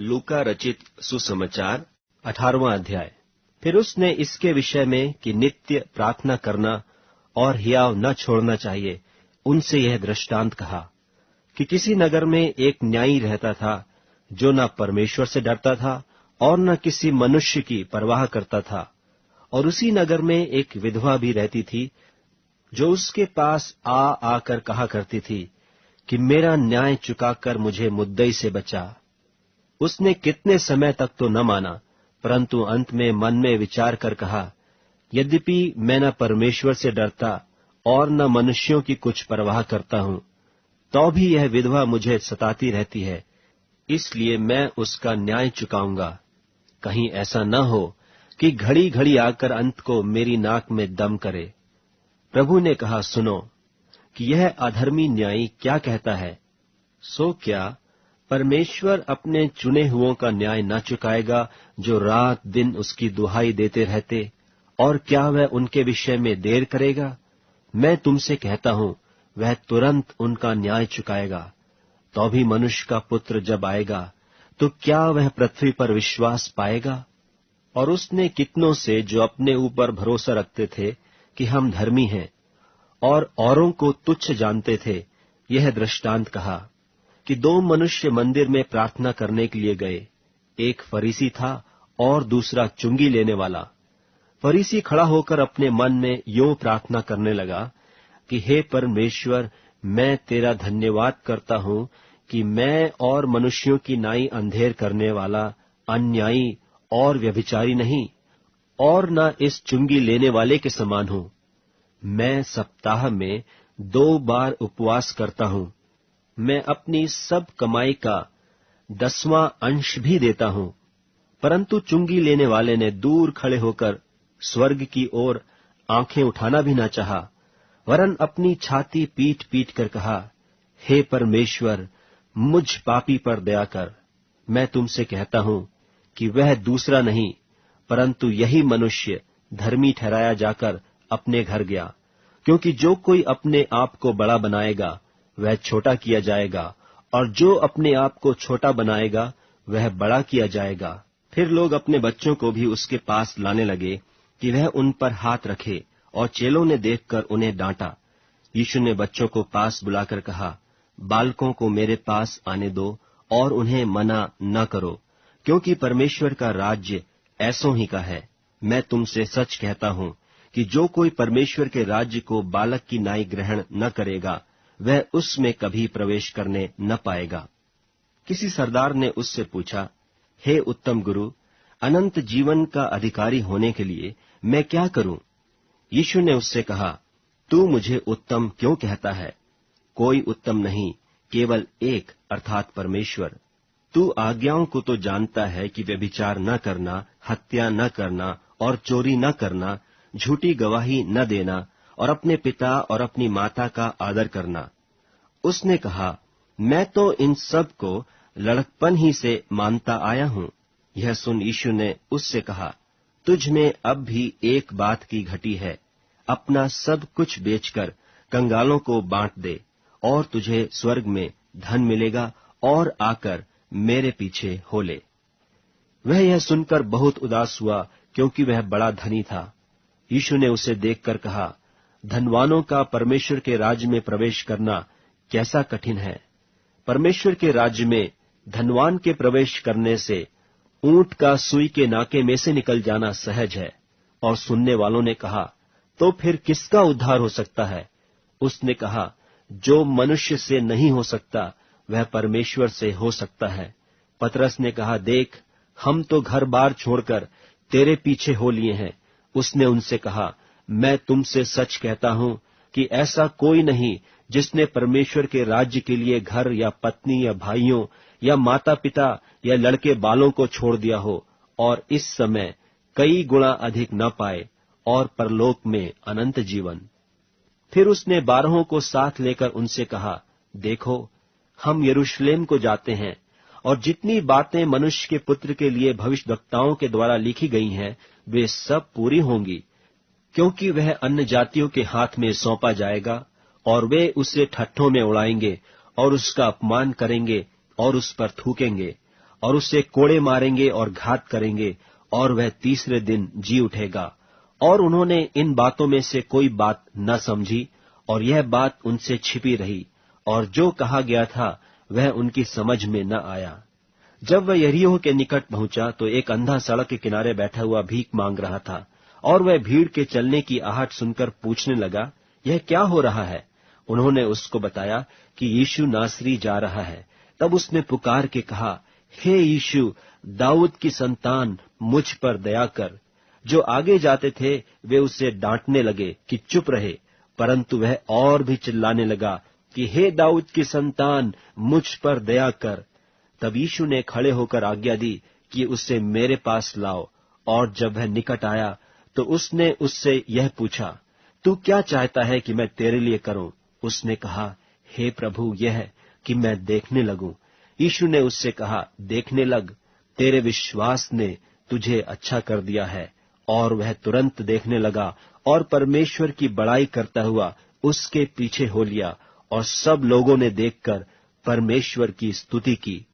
लूका रचित सुसमाचार 18वां अध्याय। फिर उसने इसके विषय में कि नित्य प्रार्थना करना और हियाव न छोड़ना चाहिए, उनसे यह दृष्टांत कहा कि किसी नगर में एक न्यायी रहता था, जो न परमेश्वर से डरता था और न किसी मनुष्य की परवाह करता था। और उसी नगर में एक विधवा भी रहती थी, जो उसके पास आकर कहा करती थी कि मेरा न्याय चुकाकर मुझे मुद्दई से बचा। उसने कितने समय तक तो न माना, परंतु अंत में मन में विचार कर कहा, यद्यपि मैं न परमेश्वर से डरता और न मनुष्यों की कुछ परवाह करता हूं, तो भी यह विधवा मुझे सताती रहती है, इसलिए मैं उसका न्याय चुकाऊंगा। कहीं ऐसा न हो कि घड़ी घड़ी आकर अंत को मेरी नाक में दम करे। प्रभु ने कहा, सुनो कि यह अधर्मी न्यायी क्या कहता है। सो क्या परमेश्वर अपने चुने हुओं का न्याय न चुकाएगा, जो रात दिन उसकी दुहाई देते रहते? और क्या वह उनके विषय में देर करेगा? मैं तुमसे कहता हूं, वह तुरंत उनका न्याय चुकाएगा। तो भी मनुष्य का पुत्र जब आएगा, तो क्या वह पृथ्वी पर विश्वास पाएगा? और उसने कितनों से, जो अपने ऊपर भरोसा रखते थे कि हम धर्मी हैं और औरों को तुच्छ जानते थे, यह दृष्टांत कहा कि दो मनुष्य मंदिर में प्रार्थना करने के लिए गए। एक फरीसी था और दूसरा चुंगी लेने वाला। फरीसी खड़ा होकर अपने मन में यूं प्रार्थना करने लगा कि हे परमेश्वर, मैं तेरा धन्यवाद करता हूं कि मैं और मनुष्यों की नाई अंधेर करने वाला, अन्यायी और व्यभिचारी नहीं, और न इस चुंगी लेने वाले के समान हूं। मैं सप्ताह में 2 बार उपवास करता हूं। मैं अपनी सब कमाई का 10वां अंश भी देता हूं। परंतु चुंगी लेने वाले ने दूर खड़े होकर स्वर्ग की ओर आंखें उठाना भी न चाहा, वरन अपनी छाती पीट पीट कर कहा, हे परमेश्वर, मुझ पापी पर दया कर। मैं तुमसे कहता हूं कि वह दूसरा नहीं, परंतु यही मनुष्य धर्मी ठहराया जाकर अपने घर गया। क्योंकि जो कोई अपने आप को बड़ा बनाएगा, वह छोटा किया जाएगा, और जो अपने आप को छोटा बनाएगा, वह बड़ा किया जाएगा। फिर लोग अपने बच्चों को भी उसके पास लाने लगे कि वह उन पर हाथ रखे, और चेलों ने देखकर उन्हें डांटा। यीशु ने बच्चों को पास बुलाकर कहा, बालकों को मेरे पास आने दो और उन्हें मना न करो, क्योंकि परमेश्वर का राज्य ऐसों ही का है। मैं तुमसे सच कहता हूं कि जो कोई परमेश्वर के राज्य को बालक की नाई ग्रहण न करेगा, वह उसमें कभी प्रवेश करने न पाएगा। किसी सरदार ने उससे पूछा, हे उत्तम गुरु, अनंत जीवन का अधिकारी होने के लिए मैं क्या करूं? यीशु ने उससे कहा, तू मुझे उत्तम क्यों कहता है? कोई उत्तम नहीं, केवल एक, अर्थात परमेश्वर। तू आज्ञाओं को तो जानता है कि व्यभिचार न करना, हत्या न करना और चोरी न करना, झूठी गवाही न देना और अपने पिता और अपनी माता का आदर करना। उसने कहा, मैं तो इन सब को लड़कपन ही से मानता आया हूं। यह सुन यीशु ने उससे कहा, तुझ में अब भी एक बात की घटी है। अपना सब कुछ बेचकर कंगालों को बांट दे, और तुझे स्वर्ग में धन मिलेगा, और आकर मेरे पीछे हो ले। वह यह सुनकर बहुत उदास हुआ, क्योंकि वह बड़ा धनी था। यीशु ने उसे देखकर कहा, धनवानों का परमेश्वर के राज्य में प्रवेश करना कैसा कठिन है। परमेश्वर के राज्य में धनवान के प्रवेश करने से ऊंट का सुई के नाके में से निकल जाना सहज है। और सुनने वालों ने कहा, तो फिर किसका उद्धार हो सकता है? उसने कहा, जो मनुष्य से नहीं हो सकता, वह परमेश्वर से हो सकता है। पतरस ने कहा, देख, हम तो घर बार छोड़कर तेरे पीछे हो लिए हैं। उसने उनसे कहा, मैं तुमसे सच कहता हूं कि ऐसा कोई नहीं जिसने परमेश्वर के राज्य के लिए घर या पत्नी या भाइयों या माता पिता या लड़के बालों को छोड़ दिया हो, और इस समय कई गुणा अधिक न पाए, और परलोक में अनंत जीवन। फिर उसने 12 को साथ लेकर उनसे कहा, देखो, हम यरूशलेम को जाते हैं, और जितनी बातें मनुष्य के पुत्र के लिए भविष्यद्वक्ताओं के द्वारा लिखी गई हैं, वे सब पूरी होंगी। क्योंकि वह अन्य जातियों के हाथ में सौंपा जाएगा, और वे उसे ठट्ठों में उड़ाएंगे और उसका अपमान करेंगे और उस पर थूकेंगे, और उसे कोड़े मारेंगे और घात करेंगे, और वह तीसरे दिन जी उठेगा। और उन्होंने इन बातों में से कोई बात न समझी, और यह बात उनसे छिपी रही, और जो कहा गया था वह उनकी समझ में न आया। जब वह यरीहो के निकट पहुंचा तो एक अंधा सड़क के किनारे बैठा हुआ भीख मांग रहा था, और वह भीड़ के चलने की आहट सुनकर पूछने लगा, यह क्या हो रहा है? उन्होंने उसको बताया कि यीशु नासरी जा रहा है। तब उसने पुकार के कहा, हे यीशु, दाऊद की संतान, मुझ पर दया कर। जो आगे जाते थे वे उसे डांटने लगे कि चुप रहे, परंतु वह और भी चिल्लाने लगा कि हे दाऊद की संतान, मुझ पर दया कर। तब यीशु ने खड़े होकर आज्ञा दी कि उसे मेरे पास लाओ, और जब वह निकट आया तो उसने उससे यह पूछा, तू क्या चाहता है कि मैं तेरे लिए करूं? उसने कहा, हे प्रभु, यह कि मैं देखने लगूं। यीशु ने उससे कहा, देखने लग, तेरे विश्वास ने तुझे अच्छा कर दिया है। और वह तुरंत देखने लगा, और परमेश्वर की बड़ाई करता हुआ उसके पीछे हो लिया, और सब लोगों ने देखकर परमेश्वर की स्तुति की।